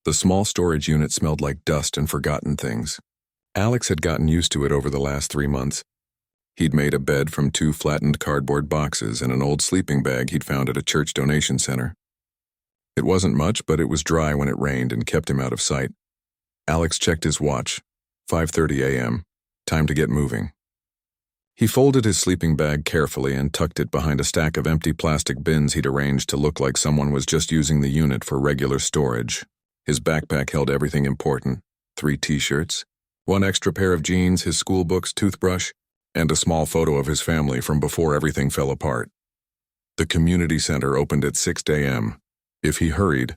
The small storage unit smelled like dust and forgotten things. Alex had gotten used to it over the last 3 months. He'd made a bed from 2 flattened cardboard boxes and an old sleeping bag he'd found at a church donation center. It wasn't much, but it was dry when it rained and kept him out of sight. Alex checked his watch. 5:30 a.m. Time to get moving. He folded his sleeping bag carefully and tucked it behind a stack of empty plastic bins he'd arranged to look like someone was just using the unit for regular storage. His backpack held everything important: 3 t-shirts, 1 extra pair of jeans, his school books, toothbrush, and a small photo of his family from before everything fell apart. The community center opened at 6 a.m. If he hurried,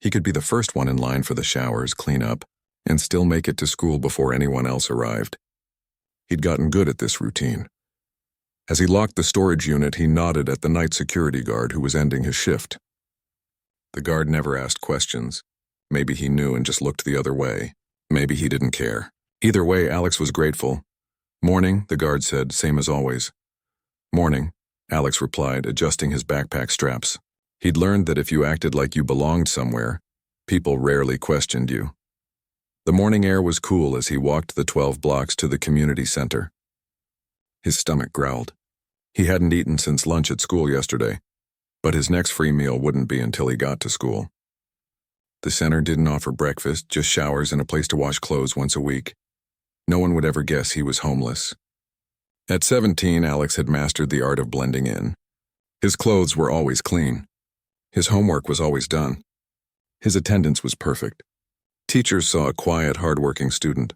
he could be the first one in line for the showers, cleanup, and still make it to school before anyone else arrived. He'd gotten good at this routine. As he locked the storage unit, he nodded at the night security guard who was ending his shift. The guard never asked questions. Maybe he knew and just looked the other way. Maybe he didn't care. Either way, Alex was grateful. "Morning," the guard said, same as always. "Morning," Alex replied, adjusting his backpack straps. He'd learned that if you acted like you belonged somewhere, people rarely questioned you. The morning air was cool as he walked the 12 blocks to the community center. His stomach growled. He hadn't eaten since lunch at school yesterday, but his next free meal wouldn't be until he got to school. The center didn't offer breakfast, just showers and a place to wash clothes once a week. No one would ever guess he was homeless. At 17, Alex had mastered the art of blending in. His clothes were always clean. His homework was always done. His attendance was perfect. Teachers saw a quiet, hardworking student.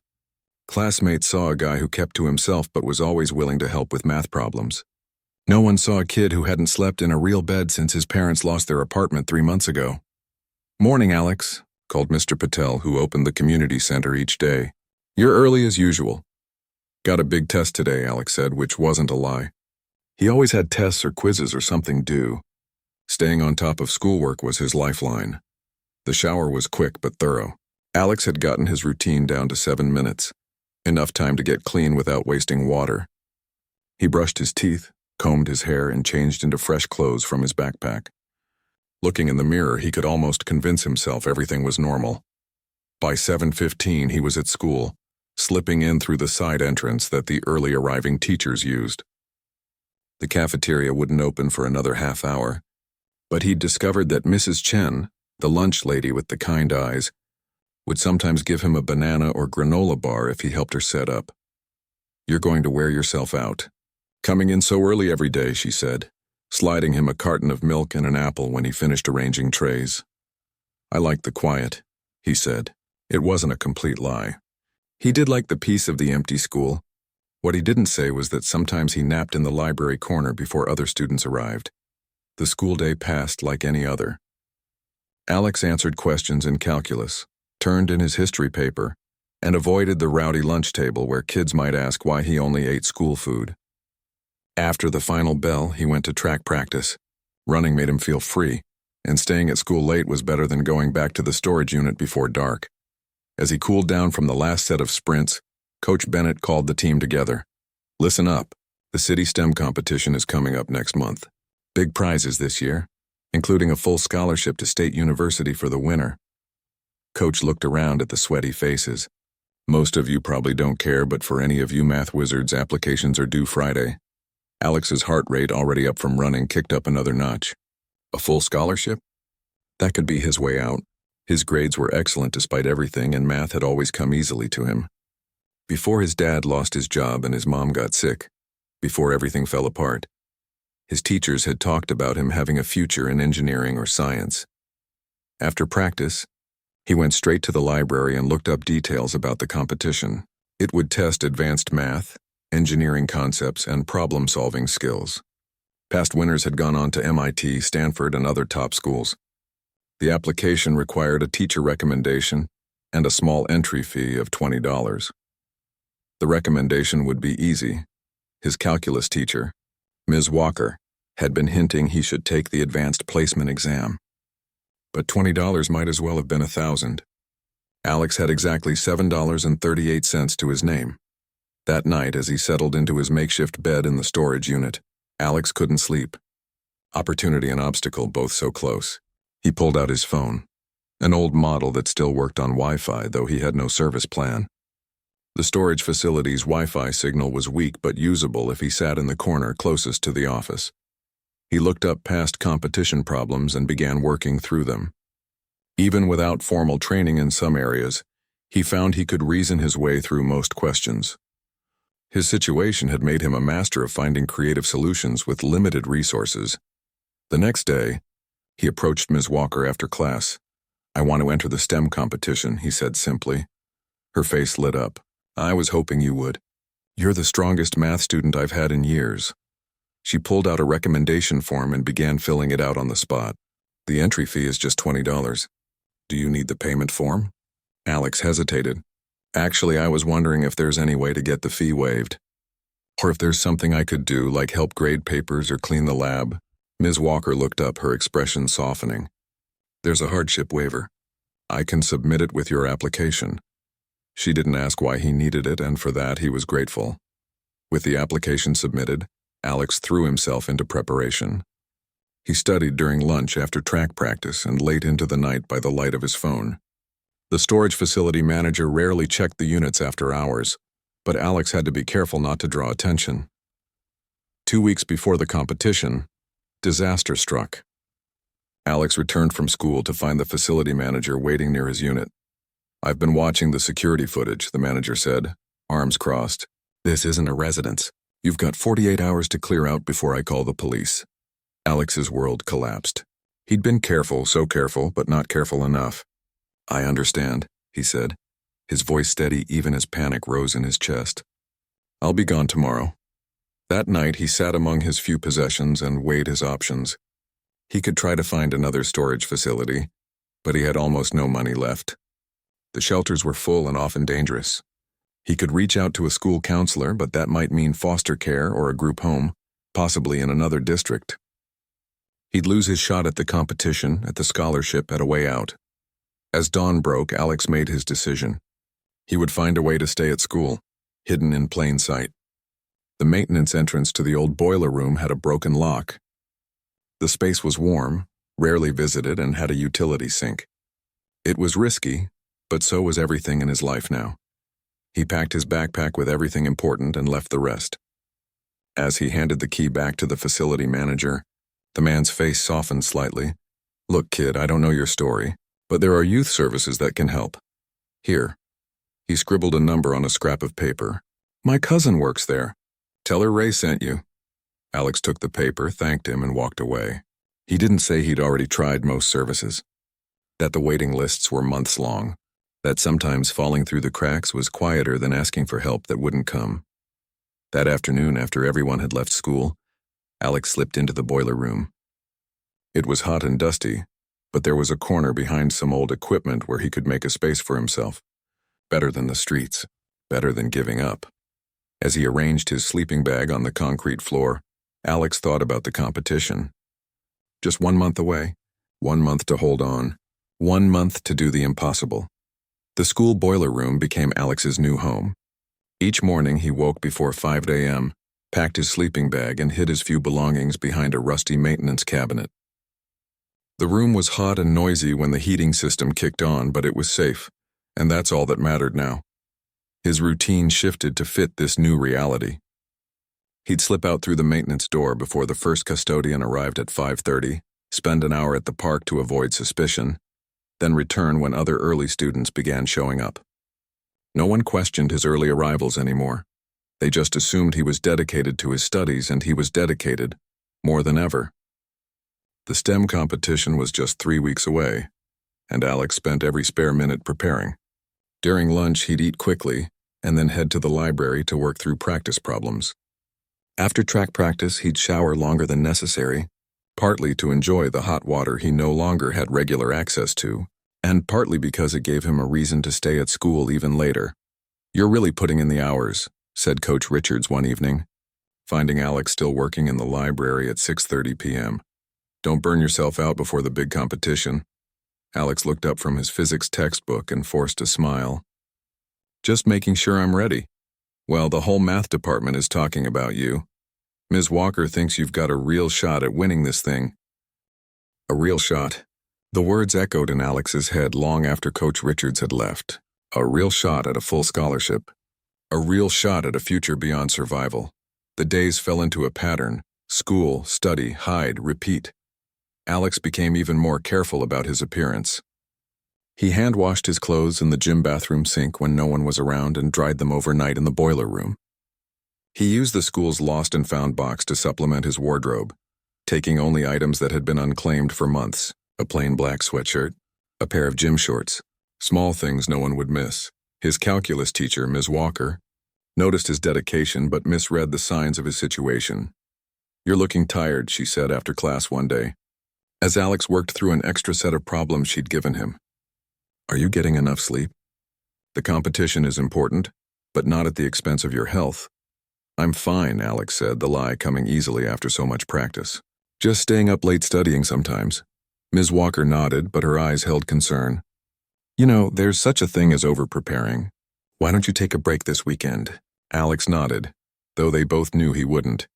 Classmates saw a guy who kept to himself but was always willing to help with math problems. No one saw a kid who hadn't slept in a real bed since his parents lost their apartment 3 months ago. "Morning, Alex," called Mr. Patel, who opened the community center each day. "You're early as usual." "Got a big test today," Alex said, which wasn't a lie. He always had tests or quizzes or something due. Staying on top of schoolwork was his lifeline. The shower was quick but thorough. Alex had gotten his routine down to 7 minutes, enough time to get clean without wasting water. He brushed his teeth, combed his hair, and changed into fresh clothes from his backpack. Looking in the mirror, he could almost convince himself everything was normal. By 7:15, he was at school, slipping in through the side entrance that the early arriving teachers used. The cafeteria wouldn't open for another half hour, but he'd discovered that Mrs. Chen, the lunch lady with the kind eyes, would sometimes give him a banana or granola bar if he helped her set up. "You're going to wear yourself out. Coming in so early every day," she said, sliding him a carton of milk and an apple when he finished arranging trays. "I like the quiet," he said. It wasn't a complete lie. He did like the peace of the empty school. What he didn't say was that sometimes he napped in the library corner before other students arrived. The school day passed like any other. Alex answered questions in calculus, turned in his history paper, and avoided the rowdy lunch table where kids might ask why he only ate school food. After the final bell, he went to track practice. Running made him feel free, and staying at school late was better than going back to the storage unit before dark. As he cooled down from the last set of sprints, Coach Bennett called the team together. "Listen up. The city STEM competition is coming up next month. Big prizes this year, including a full scholarship to State University for the winner." Coach looked around at the sweaty faces. "Most of you probably don't care, but for any of you math wizards, applications are due Friday." Alex's heart rate, already up from running, kicked up another notch. A full scholarship? That could be his way out. His grades were excellent despite everything, and math had always come easily to him. Before his dad lost his job and his mom got sick, before everything fell apart, his teachers had talked about him having a future in engineering or science. After practice, he went straight to the library and looked up details about the competition. It would test advanced math, engineering concepts, and problem-solving skills. Past winners had gone on to MIT, Stanford, and other top schools. The application required a teacher recommendation and a small entry fee of $20. The recommendation would be easy. His calculus teacher, Ms. Walker, had been hinting he should take the advanced placement exam. But $20 might as well have been $1,000. Alex had exactly $7.38 to his name. That night, as he settled into his makeshift bed in the storage unit, Alex couldn't sleep. Opportunity and obstacle both so close. He pulled out his phone. An old model that still worked on Wi-Fi, though he had no service plan. The storage facility's Wi-Fi signal was weak but usable if he sat in the corner closest to the office. He looked up past competition problems and began working through them. Even without formal training in some areas, he found he could reason his way through most questions. His situation had made him a master of finding creative solutions with limited resources. The next day, he approached Ms. Walker after class. "I want to enter the STEM competition," he said simply. Her face lit up. "I was hoping you would. You're the strongest math student I've had in years." She pulled out a recommendation form and began filling it out on the spot. "The entry fee is just $20. Do you need the payment form?" Alex hesitated. "Actually, I was wondering if there's any way to get the fee waived. Or if there's something I could do, like help grade papers or clean the lab." Ms. Walker looked up, her expression softening. "There's a hardship waiver. I can submit it with your application." She didn't ask why he needed it, and for that he was grateful. With the application submitted, Alex threw himself into preparation. He studied during lunch after track practice and late into the night by the light of his phone. The storage facility manager rarely checked the units after hours, but Alex had to be careful not to draw attention. 2 weeks before the competition, disaster struck. Alex returned from school to find the facility manager waiting near his unit. "I've been watching the security footage," the manager said, arms crossed. "This isn't a residence. You've got 48 hours to clear out before I call the police." Alex's world collapsed. He'd been careful, so careful, but not careful enough. "I understand," he said, his voice steady even as panic rose in his chest. "I'll be gone tomorrow." That night he sat among his few possessions and weighed his options. He could try to find another storage facility, but he had almost no money left. The shelters were full and often dangerous. He could reach out to a school counselor, but that might mean foster care or a group home, possibly in another district. He'd lose his shot at the competition, at the scholarship, at a way out. As dawn broke, Alex made his decision. He would find a way to stay at school, hidden in plain sight. The maintenance entrance to the old boiler room had a broken lock. The space was warm, rarely visited, and had a utility sink. It was risky, but so was everything in his life now. He packed his backpack with everything important and left the rest. As he handed the key back to the facility manager, the man's face softened slightly. "Look, kid, I don't know your story, but there are youth services that can help. Here." He scribbled a number on a scrap of paper. "My cousin works there. Tell her Ray sent you." Alex took the paper, thanked him, and walked away. He didn't say he'd already tried most services, that the waiting lists were months long, that sometimes falling through the cracks was quieter than asking for help that wouldn't come. That afternoon, after everyone had left school, Alex slipped into the boiler room. It was hot and dusty, but there was a corner behind some old equipment where he could make a space for himself. Better than the streets, better than giving up. As he arranged his sleeping bag on the concrete floor, Alex thought about the competition. Just 1 month away, 1 month to hold on, 1 month to do the impossible. The school boiler room became Alex's new home. Each morning he woke before 5 a.m., packed his sleeping bag, and hid his few belongings behind a rusty maintenance cabinet. The room was hot and noisy when the heating system kicked on, but it was safe, and that's all that mattered now. His routine shifted to fit this new reality. He'd slip out through the maintenance door before the first custodian arrived at 5:30, spend an hour at the park to avoid suspicion, then return when other early students began showing up. No one questioned his early arrivals anymore. They just assumed he was dedicated to his studies, and he was dedicated, more than ever. The STEM competition was just 3 weeks away, and Alex spent every spare minute preparing. During lunch, he'd eat quickly, and then head to the library to work through practice problems. After track practice, he'd shower longer than necessary, partly to enjoy the hot water he no longer had regular access to, and partly because it gave him a reason to stay at school even later. "You're really putting in the hours," said Coach Richards one evening, finding Alex still working in the library at 6:30 p.m. "Don't burn yourself out before the big competition." Alex looked up from his physics textbook and forced a smile. "Just making sure I'm ready." "Well, the whole math department is talking about you. Ms. Walker thinks you've got a real shot at winning this thing." "A real shot? The words echoed in Alex's head long after Coach Richards had left. A real shot at a full scholarship. A real shot at a future beyond survival. The days fell into a pattern. School, study, hide, repeat. Alex became even more careful about his appearance. He hand-washed his clothes in the gym bathroom sink when no one was around and dried them overnight in the boiler room. He used the school's lost and found box to supplement his wardrobe, taking only items that had been unclaimed for months: a plain black sweatshirt, a pair of gym shorts, small things no one would miss. His calculus teacher, Ms. Walker, noticed his dedication but misread the signs of his situation. "You're looking tired," she said after class one day, as Alex worked through an extra set of problems she'd given him. "Are you getting enough sleep? The competition is important, but not at the expense of your health." "I'm fine," Alex said, the lie coming easily after so much practice. "Just staying up late studying sometimes." Ms. Walker nodded, but her eyes held concern. "You know, there's such a thing as over-preparing. Why don't you take a break this weekend?" Alex nodded, though they both knew he wouldn't.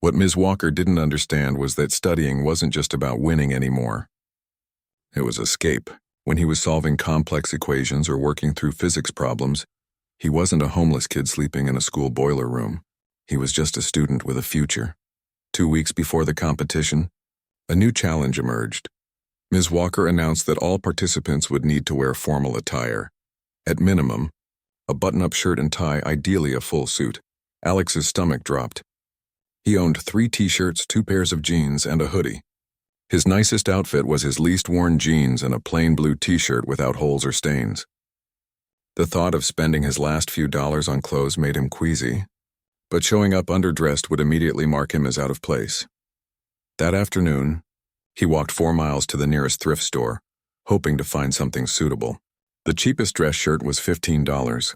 What Ms. Walker didn't understand was that studying wasn't just about winning anymore. It was escape. When he was solving complex equations or working through physics problems, he wasn't a homeless kid sleeping in a school boiler room. He was just a student with a future. 2 weeks before the competition, a new challenge emerged. Ms. Walker announced that all participants would need to wear formal attire. At minimum, a button-up shirt and tie, ideally a full suit. Alex's stomach dropped. He owned 3 t-shirts, 2 pairs of jeans, and a hoodie. His nicest outfit was his least worn jeans and a plain blue t-shirt without holes or stains. The thought of spending his last few dollars on clothes made him queasy, but showing up underdressed would immediately mark him as out of place. That afternoon, he walked 4 miles to the nearest thrift store, hoping to find something suitable. The cheapest dress shirt was $15.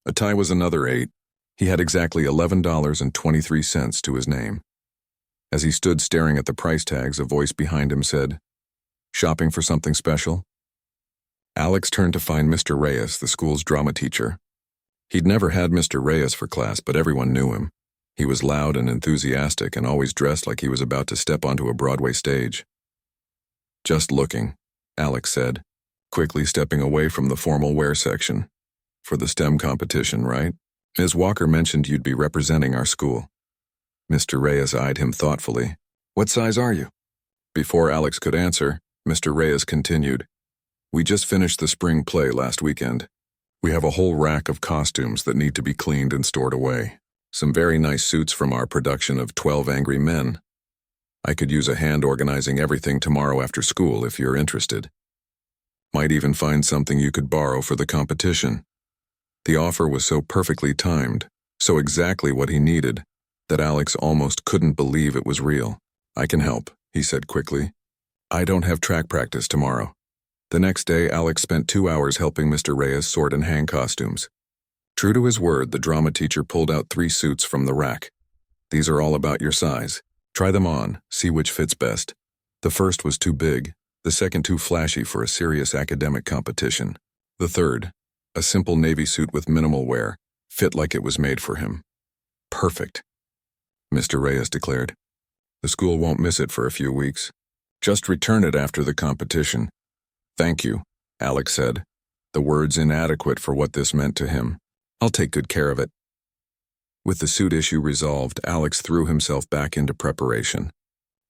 A tie was another $8. He had exactly $11.23 to his name. As he stood staring at the price tags, a voice behind him said, "Shopping for something special?" Alex turned to find Mr. Reyes, the school's drama teacher. He'd never had Mr. Reyes for class, but everyone knew him. He was loud and enthusiastic and always dressed like he was about to step onto a Broadway stage. "Just looking," Alex said, quickly stepping away from the formal wear section. "For the STEM competition, right? Ms. Walker mentioned you'd be representing our school." Mr. Reyes eyed him thoughtfully. "What size are you?" Before Alex could answer, Mr. Reyes continued, "We just finished the spring play last weekend. We have a whole rack of costumes that need to be cleaned and stored away. Some very nice suits from our production of 12 Angry Men. I could use a hand organizing everything tomorrow after school if you're interested. Might even find something you could borrow for the competition." The offer was so perfectly timed, so exactly what he needed, that Alex almost couldn't believe it was real. "I can help," he said quickly. "I don't have track practice tomorrow." The next day, Alex spent 2 hours helping Mr. Reyes sort and hang costumes. True to his word, the drama teacher pulled out 3 suits from the rack. "These are all about your size. Try them on, see which fits best." The first was too big, the second too flashy for a serious academic competition. The third, a simple navy suit with minimal wear, fit like it was made for him. "Perfect," Mr. Reyes declared. "The school won't miss it for a few weeks. Just return it after the competition." "Thank you," Alex said, the words inadequate for what this meant to him. "I'll take good care of it." With the suit issue resolved, Alex threw himself back into preparation.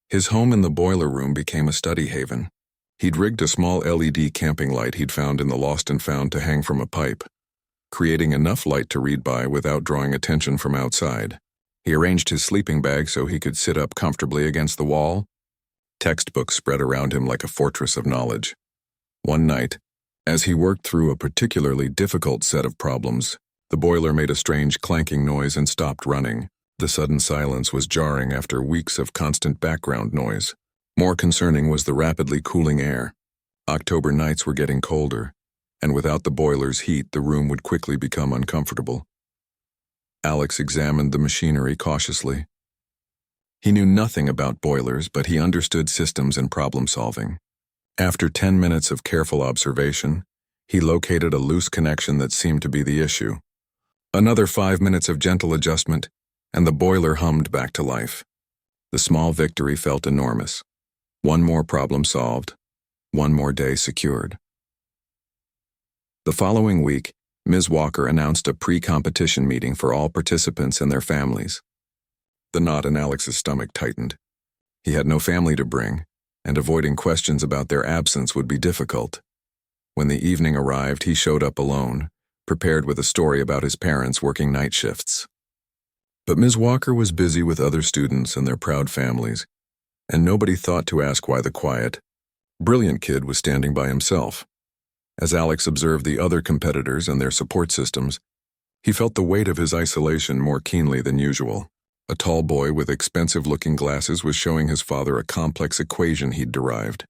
His home in the boiler room became a study haven. He'd rigged a small LED camping light he'd found in the lost and found to hang from a pipe, creating enough light to read by without drawing attention from outside. He arranged his sleeping bag so he could sit up comfortably against the wall. Textbooks spread around him like a fortress of knowledge. One night, as he worked through a particularly difficult set of problems, the boiler made a strange clanking noise and stopped running. The sudden silence was jarring after weeks of constant background noise. More concerning was the rapidly cooling air. October nights were getting colder, and without the boiler's heat, the room would quickly become uncomfortable. Alex examined the machinery cautiously. He knew nothing about boilers, but he understood systems and problem-solving. After 10 minutes of careful observation, he located a loose connection that seemed to be the issue. Another 5 minutes of gentle adjustment, and the boiler hummed back to life. The small victory felt enormous. One more problem solved. One more day secured. The following week, Ms. Walker announced a pre-competition meeting for all participants and their families. The knot in Alex's stomach tightened. He had no family to bring, and avoiding questions about their absence would be difficult. When the evening arrived, he showed up alone, prepared with a story about his parents working night shifts. But Ms. Walker was busy with other students and their proud families, and nobody thought to ask why the quiet, brilliant kid was standing by himself. As Alex observed the other competitors and their support systems, he felt the weight of his isolation more keenly than usual. A tall boy with expensive-looking glasses was showing his father a complex equation he'd derived.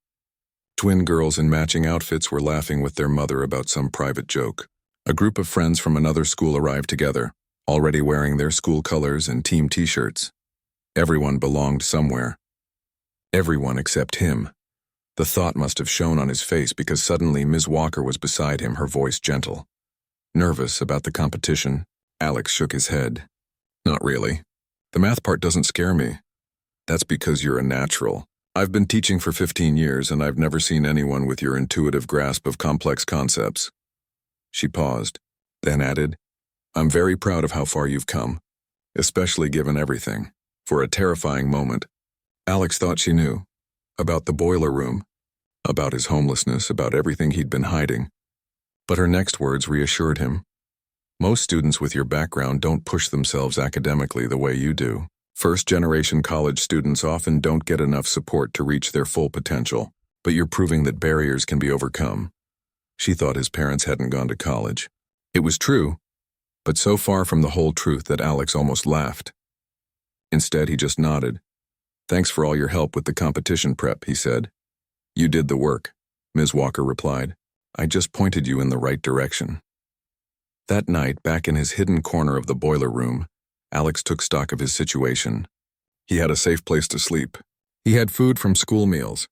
Twin girls in matching outfits were laughing with their mother about some private joke. A group of friends from another school arrived together, already wearing their school colors and team t-shirts. Everyone belonged somewhere. Everyone except him. The thought must have shown on his face because suddenly Ms. Walker was beside him, her voice gentle. Nervous about the competition, Alex shook his head. Not really. The math part doesn't scare me. That's because you're a natural. I've been teaching for 15 years and I've never seen anyone with your intuitive grasp of complex concepts. She paused, then added, I'm very proud of how far you've come, especially given everything. For a terrifying moment, Alex thought she knew. About the boiler room, about his homelessness, about everything he'd been hiding. But her next words reassured him. Most students with your background don't push themselves academically the way you do. First-generation college students often don't get enough support to reach their full potential, but you're proving that barriers can be overcome. She thought his parents hadn't gone to college. It was true, but so far from the whole truth that Alex almost laughed. Instead, he just nodded. Thanks for all your help with the competition prep, he said. You did the work, Ms. Walker replied. I just pointed you in the right direction. That night, back in his hidden corner of the boiler room, Alex took stock of his situation. He had a safe place to sleep. He had food from school meals.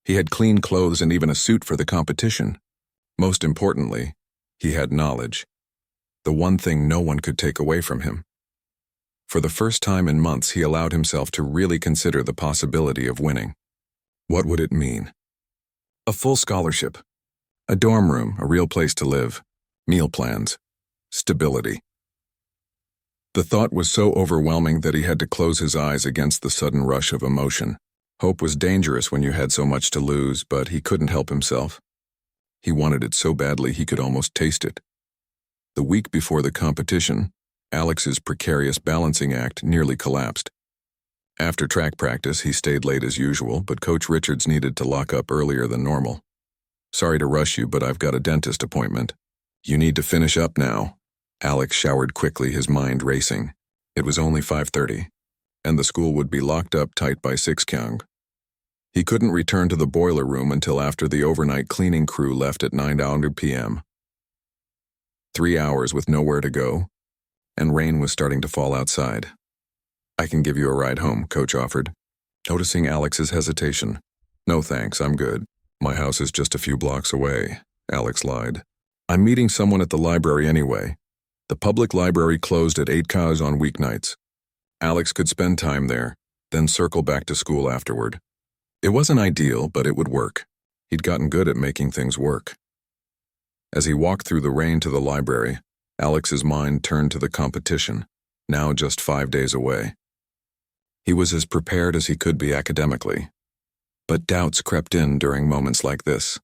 He had clean clothes and even a suit for the competition. Most importantly, he had knowledge. The one thing no one could take away from him. For the first time in months, he allowed himself to really consider the possibility of winning. What would it mean? A full scholarship. A dorm room, a real place to live. Meal plans. Stability. The thought was so overwhelming that he had to close his eyes against the sudden rush of emotion. Hope was dangerous when you had so much to lose, but he couldn't help himself. He wanted it so badly he could almost taste it. The week before the competition, Alex's precarious balancing act nearly collapsed. After track practice, he stayed late as usual, but Coach Richards needed to lock up earlier than normal. Sorry to rush you, but I've got a dentist appointment. You need to finish up now. Alex showered quickly, his mind racing. It was only 5:30, and the school would be locked up tight by 6 kyung. He couldn't return to the boiler room until after the overnight cleaning crew left at 9 p.m. 3 hours with nowhere to go, and rain was starting to fall outside. I can give you a ride home, Coach offered, noticing Alex's hesitation. No thanks, I'm good. My house is just a few blocks away, Alex lied. I'm meeting someone at the library anyway. The public library closed at 8 cows on weeknights. Alex could spend time there, then circle back to school afterward. It wasn't ideal, but it would work. He'd gotten good at making things work. As he walked through the rain to the library, Alex's mind turned to the competition, now just 5 days away. He was as prepared as he could be academically. But doubts crept in during moments like this,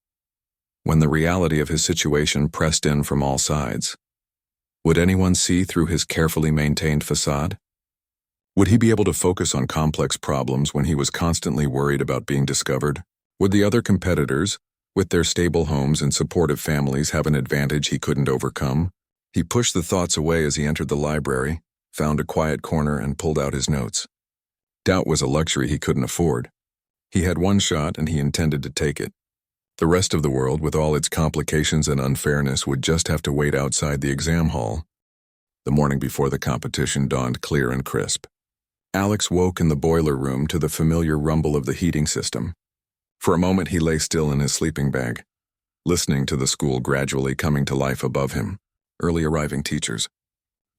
when the reality of his situation pressed in from all sides. Would anyone see through his carefully maintained facade? Would he be able to focus on complex problems when he was constantly worried about being discovered? Would the other competitors, with their stable homes and supportive families, have an advantage he couldn't overcome? He pushed the thoughts away as he entered the library, found a quiet corner, and pulled out his notes. Doubt was a luxury he couldn't afford. He had one shot and he intended to take it. The rest of the world, with all its complications and unfairness, would just have to wait outside the exam hall. The morning before the competition dawned clear and crisp. Alex woke in the boiler room to the familiar rumble of the heating system. For a moment he lay still in his sleeping bag, listening to the school gradually coming to life above him. Early arriving teachers,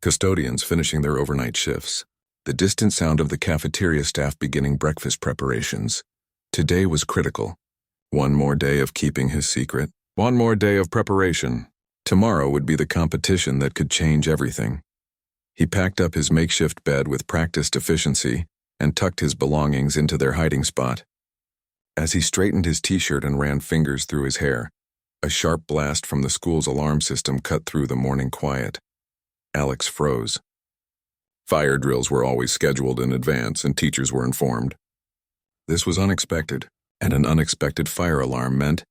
custodians finishing their overnight shifts, the distant sound of the cafeteria staff beginning breakfast preparations. Today was critical. One more day of keeping his secret. One more day of preparation. Tomorrow would be the competition that could change everything. He packed up his makeshift bed with practiced efficiency and tucked his belongings into their hiding spot. As he straightened his t-shirt and ran fingers through his hair, a sharp blast from the school's alarm system cut through the morning quiet. Alex froze. Fire drills were always scheduled in advance, and teachers were informed. This was unexpected, and an unexpected fire alarm meant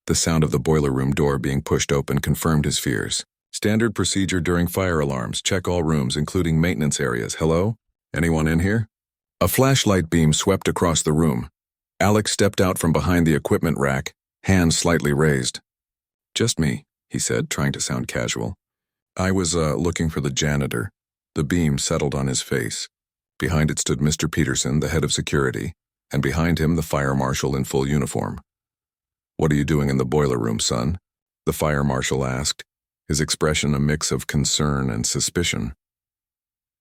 the sound of the boiler room door being pushed open confirmed his fears. Standard procedure during fire alarms: check all rooms, including maintenance areas. Hello? Anyone in here? A flashlight beam swept across the room. Alex stepped out from behind the equipment rack, hands slightly raised. Just me, he said, trying to sound casual. I was looking for the janitor. The beam settled on his face. Behind it stood Mr. Peterson, the head of security, and behind him the fire marshal in full uniform. What are you doing in the boiler room, son? The fire marshal asked, his expression a mix of concern and suspicion.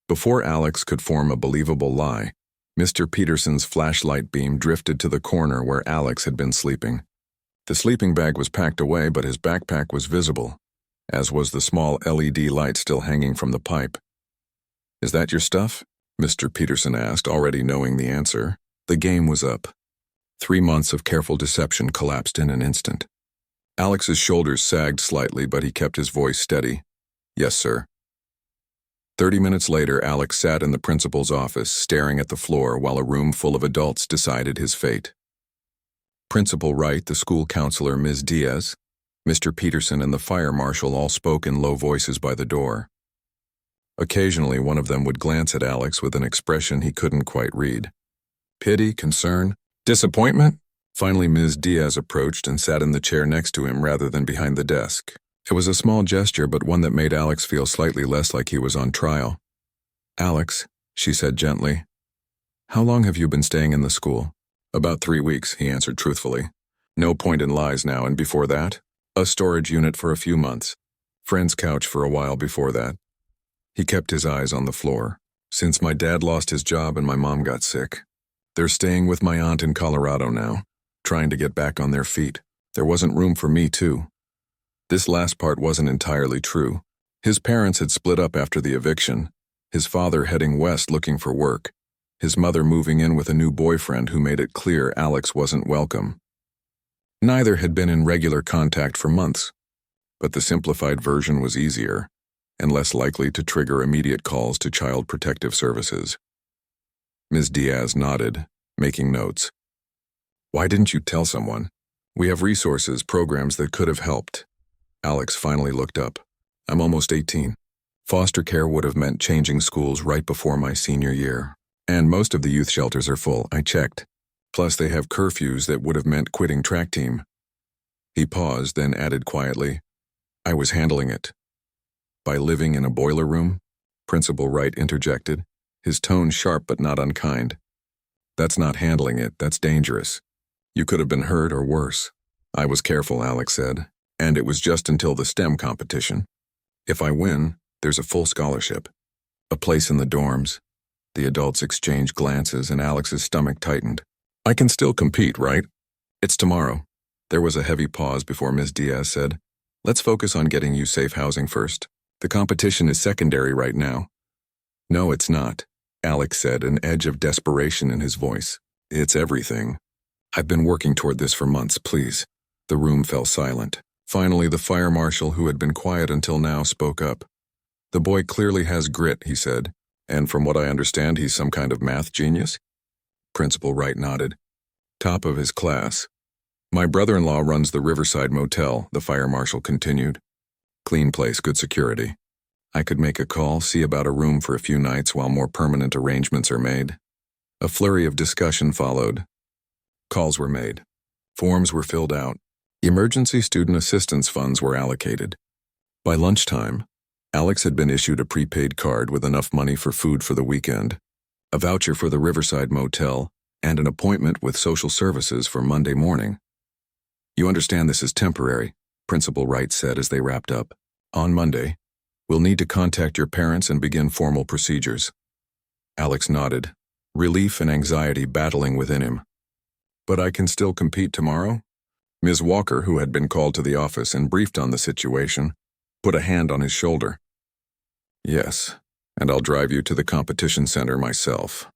Before Alex could form a believable lie, Mr. Peterson's flashlight beam drifted to the corner where Alex had been sleeping. The sleeping bag was packed away, but his backpack was visible, as was the small LED light still hanging from the pipe. Is that your stuff? Mr. Peterson asked, already knowing the answer. The game was up. 3 months of careful deception collapsed in an instant. Alex's shoulders sagged slightly, but he kept his voice steady. Yes, sir. 30 minutes later, Alex sat in the principal's office, staring at the floor while a room full of adults decided his fate. Principal Wright, the school counselor, Ms. Diaz, Mr. Peterson, and the fire marshal all spoke in low voices by the door. Occasionally, one of them would glance at Alex with an expression he couldn't quite read. Pity, concern, disappointment? Finally, Ms. Diaz approached and sat in the chair next to him rather than behind the desk. It was a small gesture, but one that made Alex feel slightly less like he was on trial. Alex, she said gently, how long have you been staying in the school? About 3 weeks, he answered truthfully. No point in lies now, and before that, a storage unit for a few months. Friend's couch for a while before that. He kept his eyes on the floor. Since my dad lost his job and my mom got sick. They're staying with my aunt in Colorado now, trying to get back on their feet. There wasn't room for me, too. This last part wasn't entirely true. His parents had split up after the eviction, his father heading west looking for work, his mother moving in with a new boyfriend who made it clear Alex wasn't welcome. Neither had been in regular contact for months, but the simplified version was easier and less likely to trigger immediate calls to Child Protective Services. Ms. Diaz nodded, making notes. Why didn't you tell someone? We have resources, programs that could have helped. Alex finally looked up. I'm almost 18. Foster care would have meant changing schools right before my senior year. And most of the youth shelters are full, I checked. Plus they have curfews that would have meant quitting track team. He paused, then added quietly, I was handling it. By living in a boiler room? Principal Wright interjected, his tone sharp but not unkind. That's not handling it, that's dangerous. You could have been hurt or worse. I was careful, Alex said, and it was just until the STEM competition. If I win, there's a full scholarship. A place in the dorms. The adults exchanged glances and Alex's stomach tightened. I can still compete, right? It's tomorrow. There was a heavy pause before Ms. Diaz said, Let's focus on getting you safe housing first. The competition is secondary right now. No, it's not, Alex said, an edge of desperation in his voice. It's everything. I've been working toward this for months, please. The room fell silent. Finally, the fire marshal, who had been quiet until now, spoke up. The boy clearly has grit, he said, and from what I understand, he's some kind of math genius? Principal Wright nodded. Top of his class. My brother-in-law runs the Riverside Motel, the fire marshal continued. Clean place, good security. I could make a call, see about a room for a few nights while more permanent arrangements are made. A flurry of discussion followed. Calls were made. Forms were filled out. Emergency student assistance funds were allocated. By lunchtime, Alex had been issued a prepaid card with enough money for food for the weekend, a voucher for the Riverside Motel, and an appointment with social services for Monday morning. You understand this is temporary, Principal Wright said as they wrapped up. On Monday, we'll need to contact your parents and begin formal procedures. Alex nodded, relief and anxiety battling within him. But I can still compete tomorrow? Ms. Walker, who had been called to the office and briefed on the situation, put a hand on his shoulder. Yes, and I'll drive you to the competition center myself.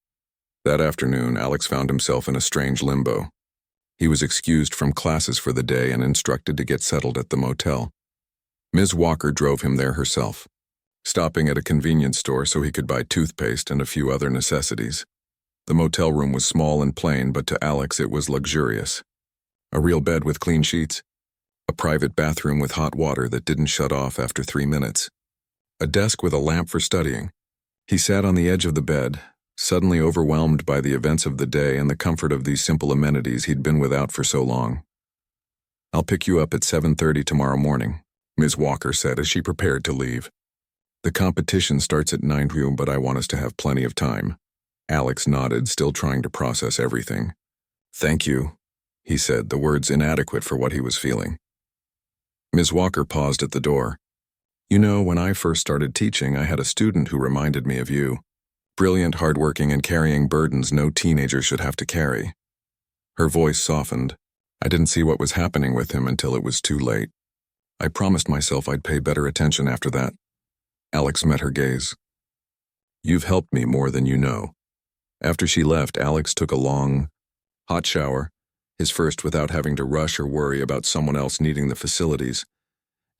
That afternoon, Alex found himself in a strange limbo. He was excused from classes for the day and instructed to get settled at the motel. Ms. Walker drove him there herself, stopping at a convenience store so he could buy toothpaste and a few other necessities. The motel room was small and plain, but to Alex it was luxurious. A real bed with clean sheets, a private bathroom with hot water that didn't shut off after 3 minutes, a desk with a lamp for studying. He sat on the edge of the bed, suddenly overwhelmed by the events of the day and the comfort of these simple amenities he'd been without for so long. "I'll pick you up at 7:30 tomorrow morning," Ms. Walker said as she prepared to leave. "The competition starts at 9 p.m., but I want us to have plenty of time." Alex nodded, still trying to process everything. "Thank you," he said, the words inadequate for what he was feeling. Ms. Walker paused at the door. "You know, when I first started teaching, I had a student who reminded me of you. Brilliant, hardworking, and carrying burdens no teenager should have to carry." Her voice softened. "I didn't see what was happening with him until it was too late. I promised myself I'd pay better attention after that." Alex met her gaze. "You've helped me more than you know." After she left, Alex took a long, hot shower, his first without having to rush or worry about someone else needing the facilities,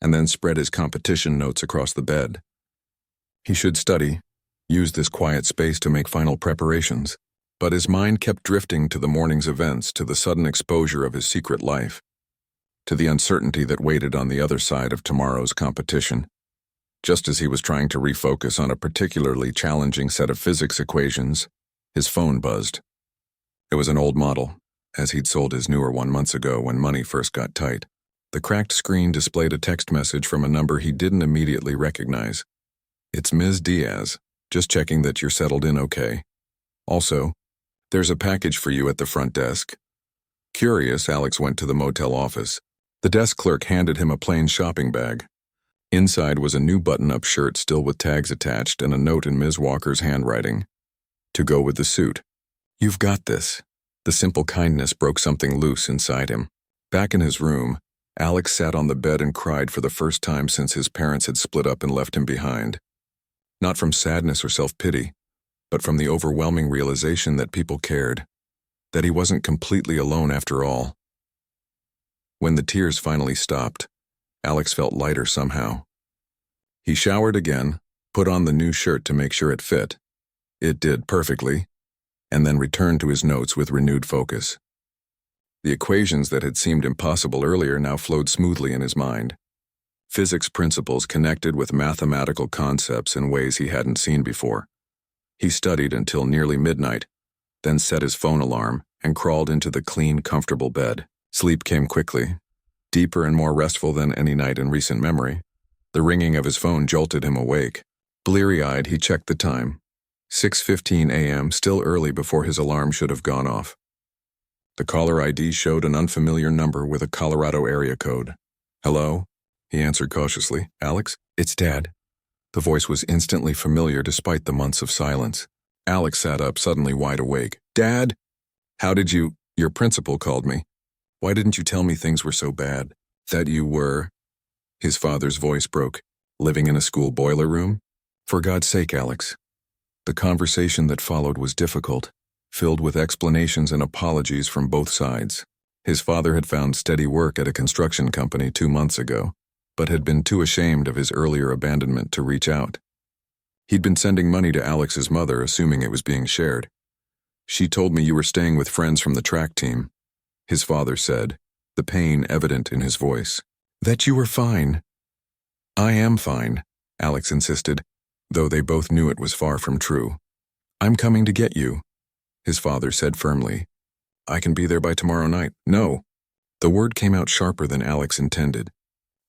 and then spread his competition notes across the bed. He should study, use this quiet space to make final preparations, but his mind kept drifting to the morning's events, to the sudden exposure of his secret life, to the uncertainty that waited on the other side of tomorrow's competition. Just as he was trying to refocus on a particularly challenging set of physics equations, his phone buzzed. It was an old model, as he'd sold his newer one months ago when money first got tight. The cracked screen displayed a text message from a number he didn't immediately recognize. "It's Ms. Diaz. Just checking that you're settled in okay. Also, there's a package for you at the front desk." Curious, Alex went to the motel office. The desk clerk handed him a plain shopping bag. Inside was a new button-up shirt still with tags attached and a note in Ms. Walker's handwriting. To go with the suit. "You've got this." The simple kindness broke something loose inside him. Back in his room, Alex sat on the bed and cried for the first time since his parents had split up and left him behind. Not from sadness or self-pity, but from the overwhelming realization that people cared, that he wasn't completely alone after all. When the tears finally stopped, Alex felt lighter somehow. He showered again, put on the new shirt to make sure it fit. It did perfectly, and then returned to his notes with renewed focus. The equations that had seemed impossible earlier now flowed smoothly in his mind. Physics principles connected with mathematical concepts in ways he hadn't seen before. He studied until nearly midnight, then set his phone alarm and crawled into the clean, comfortable bed. Sleep came quickly, deeper and more restful than any night in recent memory. The ringing of his phone jolted him awake. Bleary-eyed, he checked the time. 6:15 a.m., still early before his alarm should have gone off. The caller ID showed an unfamiliar number with a Colorado area code. "Hello?" he answered cautiously. "Alex? It's Dad." The voice was instantly familiar despite the months of silence. Alex sat up, suddenly wide awake. "Dad? How did you— Your principal called me. Why didn't you tell me things were so bad? That you were—" His father's voice broke. "Living in a school boiler room? For God's sake, Alex." The conversation that followed was difficult, filled with explanations and apologies from both sides. His father had found steady work at a construction company 2 months ago, but had been too ashamed of his earlier abandonment to reach out. He'd been sending money to Alex's mother, assuming it was being shared. "She told me you were staying with friends from the track team," his father said, the pain evident in his voice. "That you were fine." "I am fine," Alex insisted, though they both knew it was far from true. "I'm coming to get you," his father said firmly. "I can be there by tomorrow night." "No." The word came out sharper than Alex intended.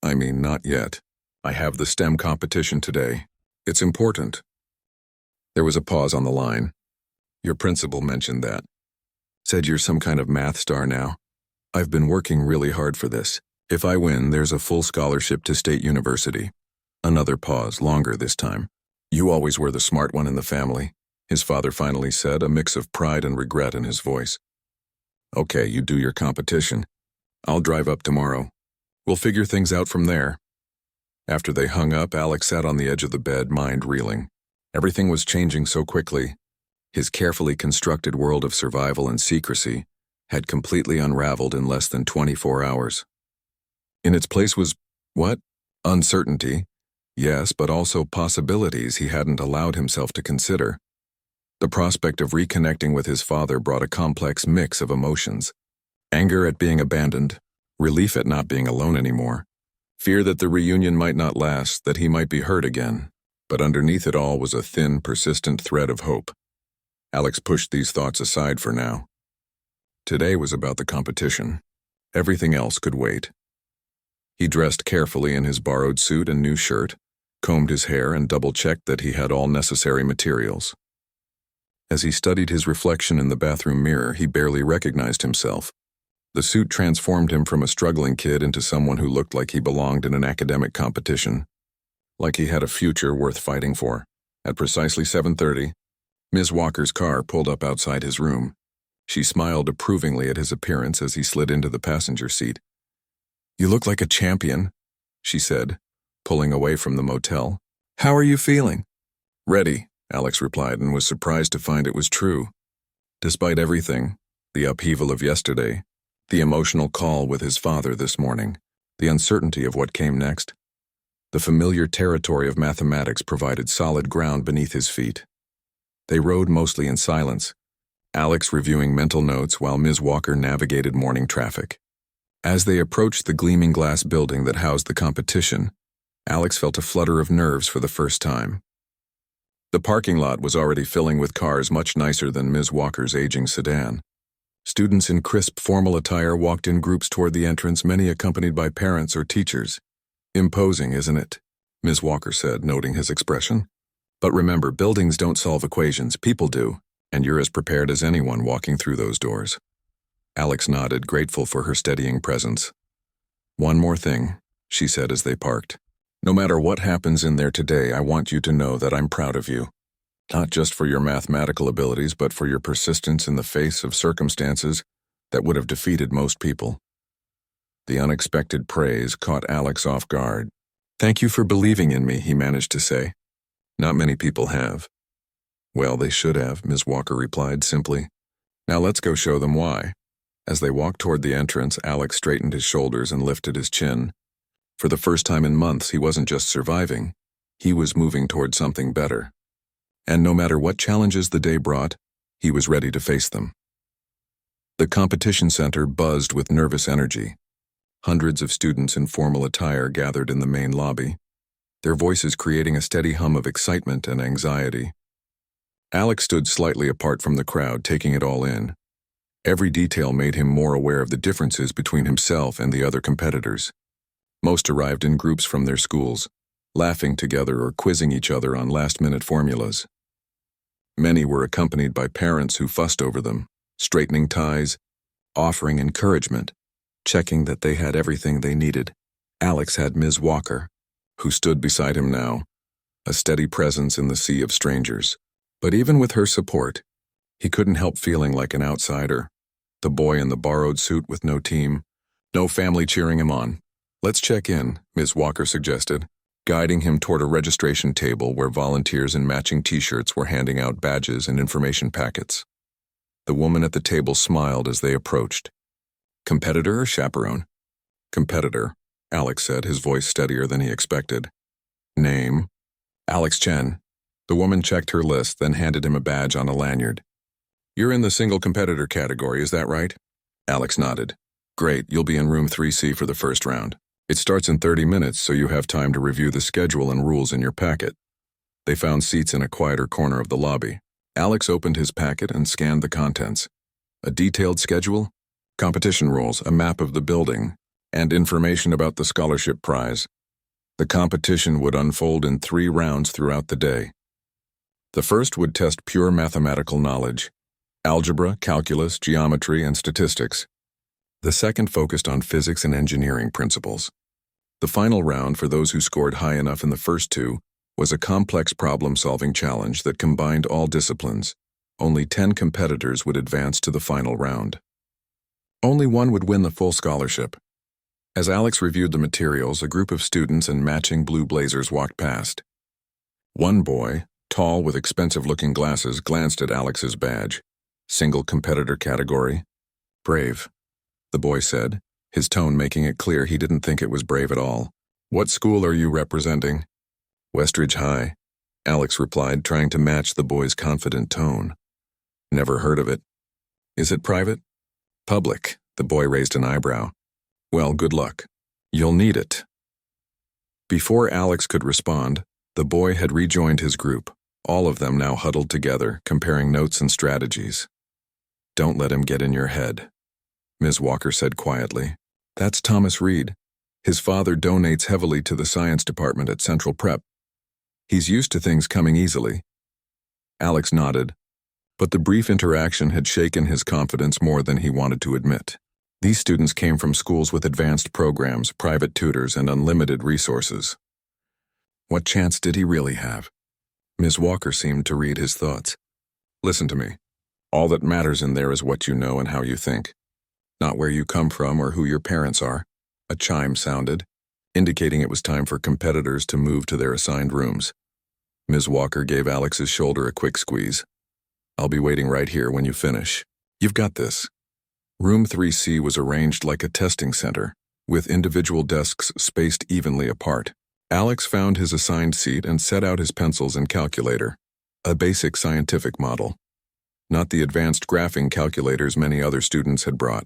"I mean, not yet. I have the STEM competition today. It's important." There was a pause on the line. "Your principal mentioned that. Said you're some kind of math star now. I've been working really hard for this. If I win, there's a full scholarship to State University." Another pause, longer this time. "You always were the smart one in the family," his father finally said, a mix of pride and regret in his voice. Okay, you do your competition. I'll drive up tomorrow. We'll figure things out from there. After they hung up, Alex sat on the edge of the bed, mind reeling. Everything was changing so quickly. His carefully constructed world of survival and secrecy had completely unraveled in less than 24 hours. In its place was, what? Uncertainty. Yes, but also possibilities he hadn't allowed himself to consider. The prospect of reconnecting with his father brought a complex mix of emotions. Anger at being abandoned, relief at not being alone anymore, fear that the reunion might not last, that he might be hurt again. But underneath it all was a thin, persistent thread of hope. Alex pushed these thoughts aside for now. Today was about the competition. Everything else could wait. He dressed carefully in his borrowed suit and new shirt, combed his hair, and double-checked that he had all necessary materials. As he studied his reflection in the bathroom mirror, he barely recognized himself. The suit transformed him from a struggling kid into someone who looked like he belonged in an academic competition, like he had a future worth fighting for. At precisely 7:30, Ms. Walker's car pulled up outside his room. She smiled approvingly at his appearance as he slid into the passenger seat. "You look like a champion," she said, pulling away from the motel. "How are you feeling?" "Ready," Alex replied, and was surprised to find it was true. Despite everything, the upheaval of yesterday, the emotional call with his father this morning, the uncertainty of what came next, the familiar territory of mathematics provided solid ground beneath his feet. They rode mostly in silence, Alex reviewing mental notes while Ms. Walker navigated morning traffic. As they approached the gleaming glass building that housed the competition, Alex felt a flutter of nerves for the first time. The parking lot was already filling with cars much nicer than Ms. Walker's aging sedan. Students in crisp formal attire walked in groups toward the entrance, many accompanied by parents or teachers. "Imposing, isn't it?" Ms. Walker said, noting his expression. "But remember, buildings don't solve equations, people do, and you're as prepared as anyone walking through those doors." Alex nodded, grateful for her steadying presence. "One more thing," she said as they parked. "No matter what happens in there today, I want you to know that I'm proud of you. Not just for your mathematical abilities, but for your persistence in the face of circumstances that would have defeated most people." The unexpected praise caught Alex off guard. "Thank you for believing in me," he managed to say. "Not many people have." "Well, they should have," Ms. Walker replied simply. "Now let's go show them why." As they walked toward the entrance, Alex straightened his shoulders and lifted his chin. For the first time in months, he wasn't just surviving, he was moving toward something better. And no matter what challenges the day brought, he was ready to face them. The competition center buzzed with nervous energy. Hundreds of students in formal attire gathered in the main lobby, their voices creating a steady hum of excitement and anxiety. Alex stood slightly apart from the crowd, taking it all in. Every detail made him more aware of the differences between himself and the other competitors. Most arrived in groups from their schools, laughing together or quizzing each other on last-minute formulas. Many were accompanied by parents who fussed over them, straightening ties, offering encouragement, checking that they had everything they needed. Alex had Ms. Walker, who stood beside him now, a steady presence in the sea of strangers. But even with her support, he couldn't help feeling like an outsider, the boy in the borrowed suit with no team, no family cheering him on. "Let's check in," Ms. Walker suggested, guiding him toward a registration table where volunteers in matching t-shirts were handing out badges and information packets. The woman at the table smiled as they approached. "Competitor or chaperone?" "Competitor," Alex said, his voice steadier than he expected. "Name?" "Alex Chen." The woman checked her list, then handed him a badge on a lanyard. "You're in the single competitor category, is that right?" Alex nodded. "Great, you'll be in room 3C for the first round. It starts in 30 minutes, so you have time to review the schedule and rules in your packet." They found seats in a quieter corner of the lobby. Alex opened his packet and scanned the contents. A detailed schedule, competition rules, a map of the building, and information about the scholarship prize. The competition would unfold in 3 rounds throughout the day. The first would test pure mathematical knowledge, algebra, calculus, geometry, and statistics. The second focused on physics and engineering principles. The final round, for those who scored high enough in the first 2, was a complex problem-solving challenge that combined all disciplines. Only 10 competitors would advance to the final round. Only one would win the full scholarship. As Alex reviewed the materials, a group of students in matching blue blazers walked past. One boy, tall with expensive-looking glasses, glanced at Alex's badge. Single competitor category. Brave, the boy said, his tone making it clear he didn't think it was brave at all. What school are you representing? Westridge High, Alex replied, trying to match the boy's confident tone. Never heard of it. Is it private? Public, the boy raised an eyebrow. Well, good luck. You'll need it. Before Alex could respond, the boy had rejoined his group, all of them now huddled together, comparing notes and strategies. Don't let him get in your head, Ms. Walker said quietly. That's Thomas Reed. His father donates heavily to the science department at Central Prep. He's used to things coming easily. Alex nodded, but the brief interaction had shaken his confidence more than he wanted to admit. These students came from schools with advanced programs, private tutors, and unlimited resources. What chance did he really have? Ms. Walker seemed to read his thoughts. Listen to me. All that matters in there is what you know and how you think. Not where you come from or who your parents are. A chime sounded, indicating it was time for competitors to move to their assigned rooms. Ms. Walker gave Alex's shoulder a quick squeeze. I'll be waiting right here when you finish. You've got this. Room 3C was arranged like a testing center, with individual desks spaced evenly apart. Alex found his assigned seat and set out his pencils and calculator, a basic scientific model, not the advanced graphing calculators many other students had brought.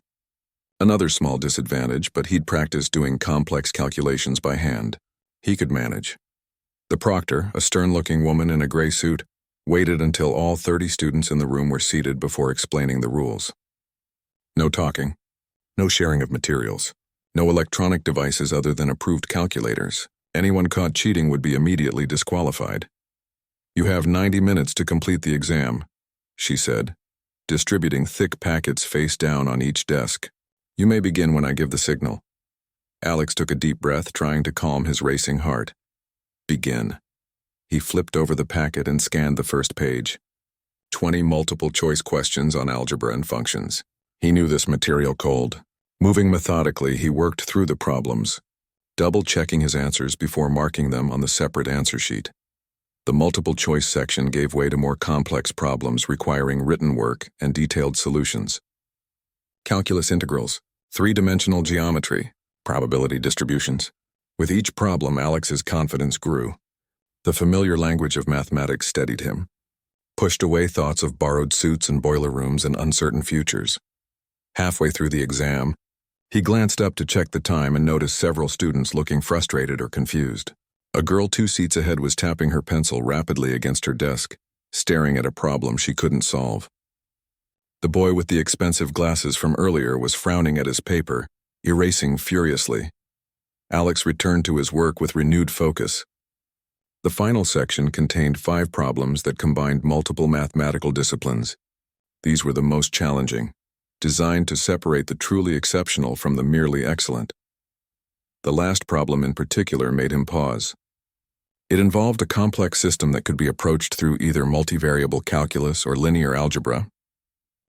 Another small disadvantage, but he'd practiced doing complex calculations by hand. He could manage. The proctor, a stern-looking woman in a gray suit, waited until all 30 students in the room were seated before explaining the rules. No talking, no sharing of materials, no electronic devices other than approved calculators. Anyone caught cheating would be immediately disqualified. You have 90 minutes to complete the exam, she said, distributing thick packets face down on each desk. You may begin when I give the signal. Alex took a deep breath, trying to calm his racing heart. Begin. He flipped over the packet and scanned the first page. 20 multiple-choice questions on algebra and functions. He knew this material cold. Moving methodically, he worked through the problems, double-checking his answers before marking them on the separate answer sheet. The multiple-choice section gave way to more complex problems requiring written work and detailed solutions. Calculus integrals, three-dimensional geometry, probability distributions. With each problem, Alex's confidence grew. The familiar language of mathematics steadied him, pushed away thoughts of borrowed suits and boiler rooms and uncertain futures. Halfway through the exam, he glanced up to check the time and noticed several students looking frustrated or confused. A girl 2 seats ahead was tapping her pencil rapidly against her desk, staring at a problem she couldn't solve. The boy with the expensive glasses from earlier was frowning at his paper, erasing furiously. Alex returned to his work with renewed focus. The final section contained 5 problems that combined multiple mathematical disciplines. These were the most challenging, designed to separate the truly exceptional from the merely excellent. The last problem in particular made him pause. It involved a complex system that could be approached through either multivariable calculus or linear algebra.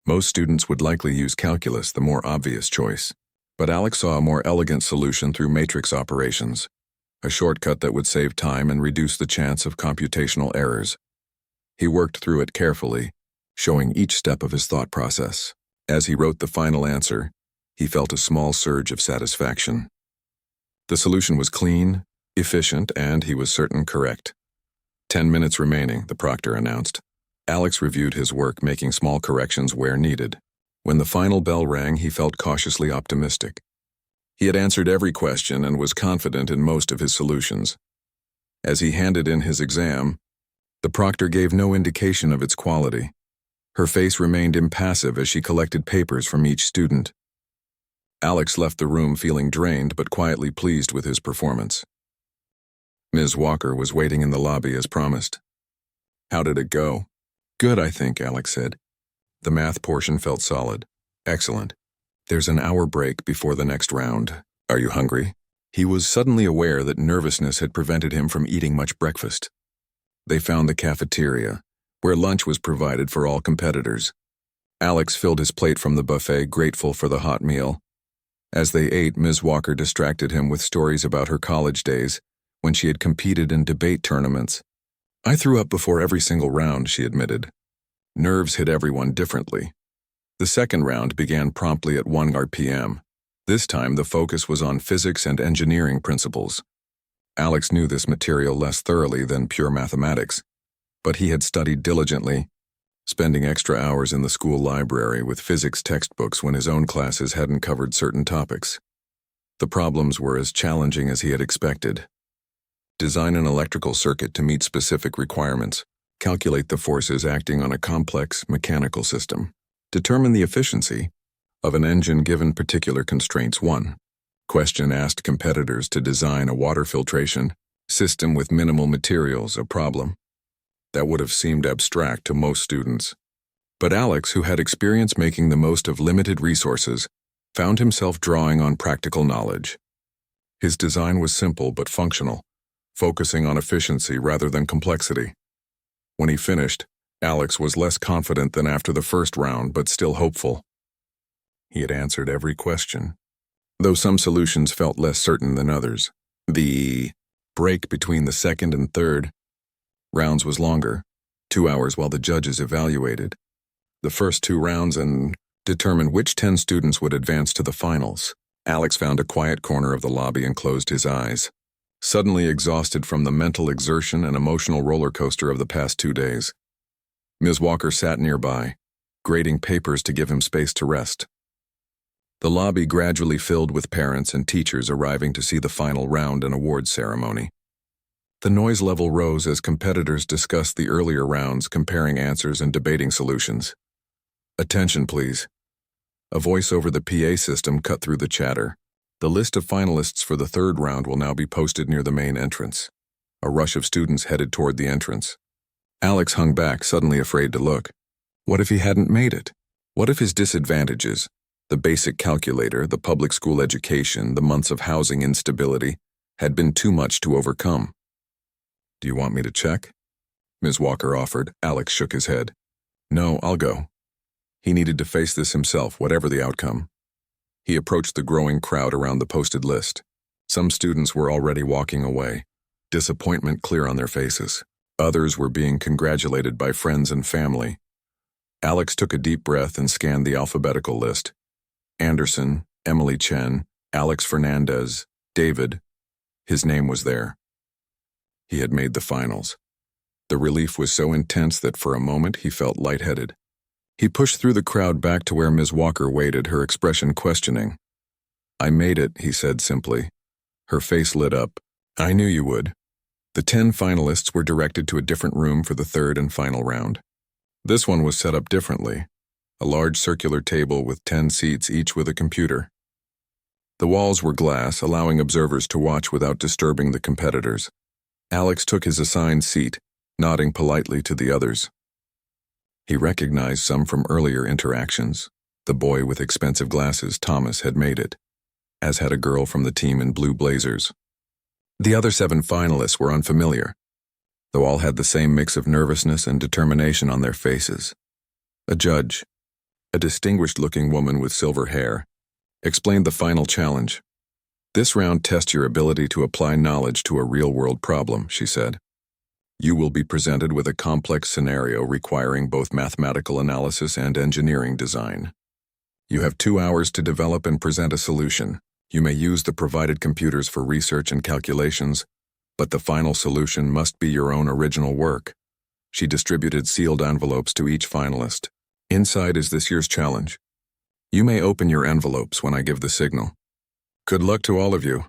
Most students would likely use calculus, the more obvious choice. But Alex saw a more elegant solution through matrix operations, a shortcut that would save time and reduce the chance of computational errors. He worked through it carefully, showing each step of his thought process. As he wrote the final answer, he felt a small surge of satisfaction. The solution was clean, efficient, and he was certain correct. 10 minutes remaining, the proctor announced. Alex reviewed his work, making small corrections where needed. When the final bell rang, he felt cautiously optimistic. He had answered every question and was confident in most of his solutions. As he handed in his exam, the proctor gave no indication of its quality. Her face remained impassive as she collected papers from each student. Alex left the room feeling drained but quietly pleased with his performance. Ms. Walker was waiting in the lobby as promised. How did it go? Good, I think, Alex said. The math portion felt solid. Excellent. There's an hour break before the next round. Are you hungry? He was suddenly aware that nervousness had prevented him from eating much breakfast. They found the cafeteria, where lunch was provided for all competitors. Alex filled his plate from the buffet, grateful for the hot meal. As they ate, Ms. Walker distracted him with stories about her college days, when she had competed in debate tournaments. "I threw up before every single round," she admitted. Nerves hit everyone differently. The second round began promptly at 1 p.m. This time the focus was on physics and engineering principles. Alex knew this material less thoroughly than pure mathematics, but he had studied diligently, spending extra hours in the school library with physics textbooks when his own classes hadn't covered certain topics. The problems were as challenging as he had expected. Design an electrical circuit to meet specific requirements, calculate the forces acting on a complex mechanical system, determine the efficiency of an engine given particular constraints. 1. Question asked competitors to design a water filtration system with minimal materials, a problem that would have seemed abstract to most students. But Alex, who had experience making the most of limited resources, found himself drawing on practical knowledge. His design was simple but functional, focusing on efficiency rather than complexity. When he finished, Alex was less confident than after the first round, but still hopeful. He had answered every question, though some solutions felt less certain than others. The break between the second and third rounds was longer, 2 hours while the judges evaluated the first 2 rounds and determined which 10 students would advance to the finals. Alex found a quiet corner of the lobby and closed his eyes, suddenly exhausted from the mental exertion and emotional roller coaster of the past 2 days. Ms. Walker sat nearby, grading papers to give him space to rest. The lobby gradually filled with parents and teachers arriving to see the final round and awards ceremony. The noise level rose as competitors discussed the earlier rounds, comparing answers and debating solutions. "Attention, please." A voice over the PA system cut through the chatter. "The list of finalists for the third round will now be posted near the main entrance." A rush of students headed toward the entrance. Alex hung back, suddenly afraid to look. What if he hadn't made it? What if his disadvantages, the basic calculator, the public school education, the months of housing instability, had been too much to overcome? "Do you want me to check?" Ms. Walker offered. Alex shook his head. "No, I'll go." He needed to face this himself, whatever the outcome. He approached the growing crowd around the posted list. Some students were already walking away, disappointment clear on their faces. Others were being congratulated by friends and family. Alex took a deep breath and scanned the alphabetical list. Anderson, Emily Chen, Alex Fernandez, David. His name was there. He had made the finals. The relief was so intense that for a moment he felt lightheaded. He pushed through the crowd back to where Ms. Walker waited, her expression questioning. "I made it," he said simply. Her face lit up. "I knew you would." The 10 finalists were directed to a different room for the third and final round. This one was set up differently, a large circular table with 10 seats, each with a computer. The walls were glass, allowing observers to watch without disturbing the competitors. Alex took his assigned seat, nodding politely to the others. He recognized some from earlier interactions. The boy with expensive glasses, Thomas, had made it, as had a girl from the team in blue blazers. The other 7 finalists were unfamiliar, though all had the same mix of nervousness and determination on their faces. A judge, a distinguished-looking woman with silver hair, explained the final challenge. "This round tests your ability to apply knowledge to a real-world problem," she said. "You will be presented with a complex scenario requiring both mathematical analysis and engineering design. You have 2 hours to develop and present a solution. You may use the provided computers for research and calculations, but the final solution must be your own original work." She distributed sealed envelopes to each finalist. "Inside is this year's challenge. You may open your envelopes when I give the signal." "Good luck to all of you."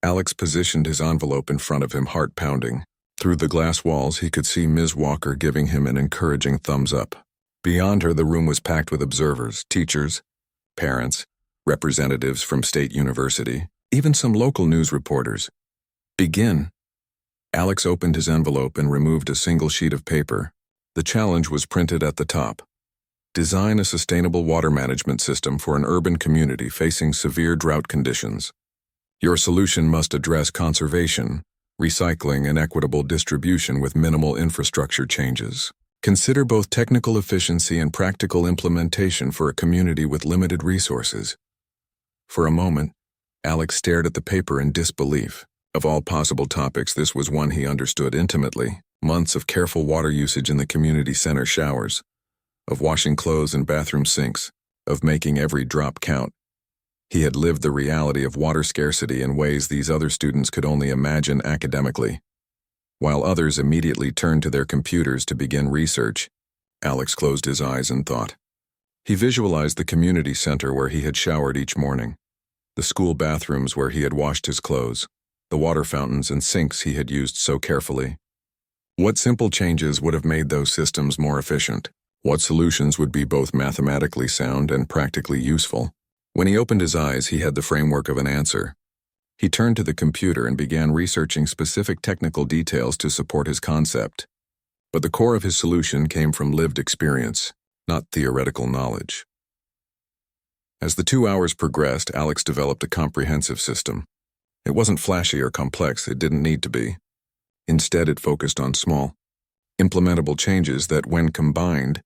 Alex positioned his envelope in front of him, heart pounding. Through the glass walls, he could see Ms. Walker giving him an encouraging thumbs up. Beyond her, the room was packed with observers, teachers, parents, representatives from State University, even some local news reporters. "Begin." Alex opened his envelope and removed a single sheet of paper. The challenge was printed at the top. Design a sustainable water management system for an urban community facing severe drought conditions. Your solution must address conservation, recycling, and equitable distribution with minimal infrastructure changes. Consider both technical efficiency and practical implementation for a community with limited resources. For a moment, Alex stared at the paper in disbelief. Of all possible topics, this was one he understood intimately. Months of careful water usage in the community center showers, of washing clothes in bathroom sinks, of making every drop count. He had lived the reality of water scarcity in ways these other students could only imagine academically. While others immediately turned to their computers to begin research, Alex closed his eyes and thought. He visualized the community center where he had showered each morning, the school bathrooms where he had washed his clothes, the water fountains and sinks he had used so carefully. What simple changes would have made those systems more efficient? What solutions would be both mathematically sound and practically useful? When he opened his eyes, he had the framework of an answer. He turned to the computer and began researching specific technical details to support his concept. But the core of his solution came from lived experience, not theoretical knowledge. As the 2 hours progressed, Alex developed a comprehensive system. It wasn't flashy or complex, it didn't need to be. Instead, it focused on small, implementable changes that, when combined,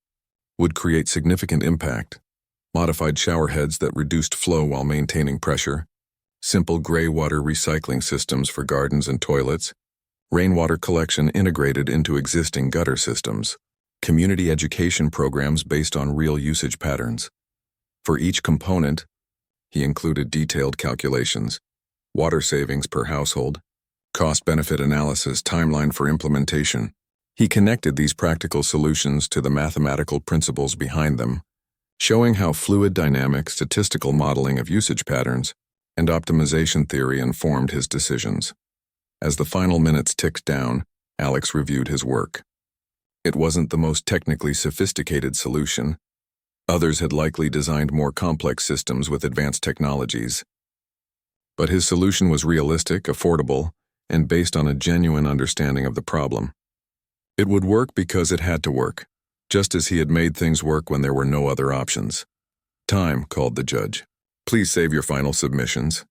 would create significant impact. Modified shower heads that reduced flow while maintaining pressure, simple gray water recycling systems for gardens and toilets, rainwater collection integrated into existing gutter systems, community education programs based on real usage patterns. For each component, he included detailed calculations, water savings per household, cost-benefit analysis, timeline for implementation. He connected these practical solutions to the mathematical principles behind them, showing how fluid dynamic statistical modeling of usage patterns and optimization theory informed his decisions. As the final minutes ticked down, Alex reviewed his work. It wasn't the most technically sophisticated solution. Others had likely designed more complex systems with advanced technologies. But his solution was realistic, affordable, and based on a genuine understanding of the problem. It would work because it had to work, just as he had made things work when there were no other options. "Time," called the judge. "Please save your final submissions."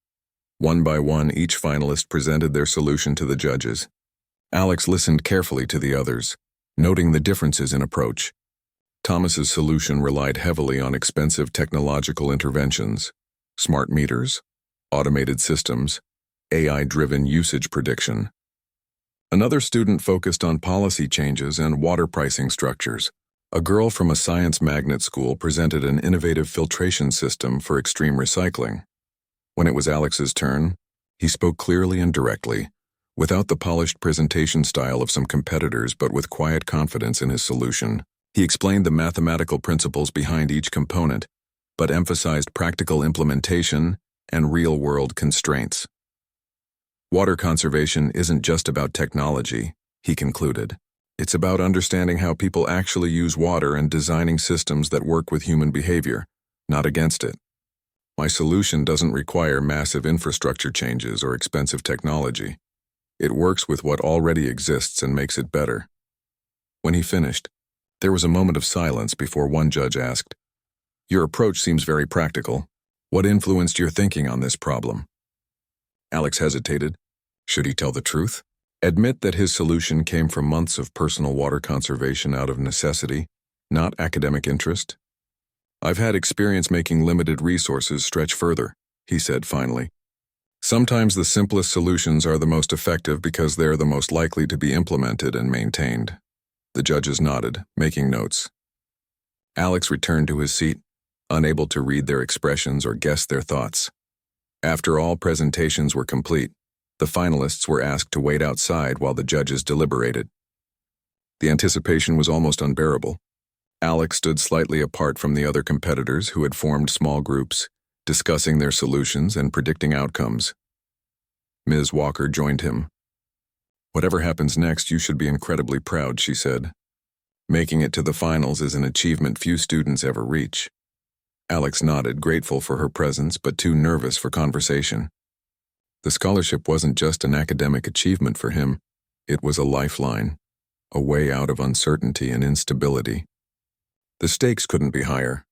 One by one, each finalist presented their solution to the judges. Alex listened carefully to the others, noting the differences in approach. Thomas's solution relied heavily on expensive technological interventions, smart meters, automated systems, AI-driven usage prediction. Another student focused on policy changes and water pricing structures. A girl from a science magnet school presented an innovative filtration system for extreme recycling. When it was Alex's turn, he spoke clearly and directly, without the polished presentation style of some competitors but with quiet confidence in his solution. He explained the mathematical principles behind each component, but emphasized practical implementation and real-world constraints. Water conservation isn't just about technology, he concluded. It's about understanding how people actually use water and designing systems that work with human behavior, not against it. My solution doesn't require massive infrastructure changes or expensive technology. It works with what already exists and makes it better. When he finished, there was a moment of silence before one judge asked, "Your approach seems very practical. What influenced your thinking on this problem?" Alex hesitated. Should he tell the truth? Admit that his solution came from months of personal water conservation out of necessity, not academic interest? "I've had experience making limited resources stretch further," he said finally. "Sometimes the simplest solutions are the most effective because they're the most likely to be implemented and maintained." The judges nodded, making notes. Alex returned to his seat, unable to read their expressions or guess their thoughts. After all presentations were complete, the finalists were asked to wait outside while the judges deliberated. The anticipation was almost unbearable. Alex stood slightly apart from the other competitors who had formed small groups, discussing their solutions and predicting outcomes. Ms. Walker joined him. "Whatever happens next, you should be incredibly proud," she said. "Making it to the finals is an achievement few students ever reach." Alex nodded, grateful for her presence but too nervous for conversation. The scholarship wasn't just an academic achievement for him, it was a lifeline, a way out of uncertainty and instability. The stakes couldn't be higher.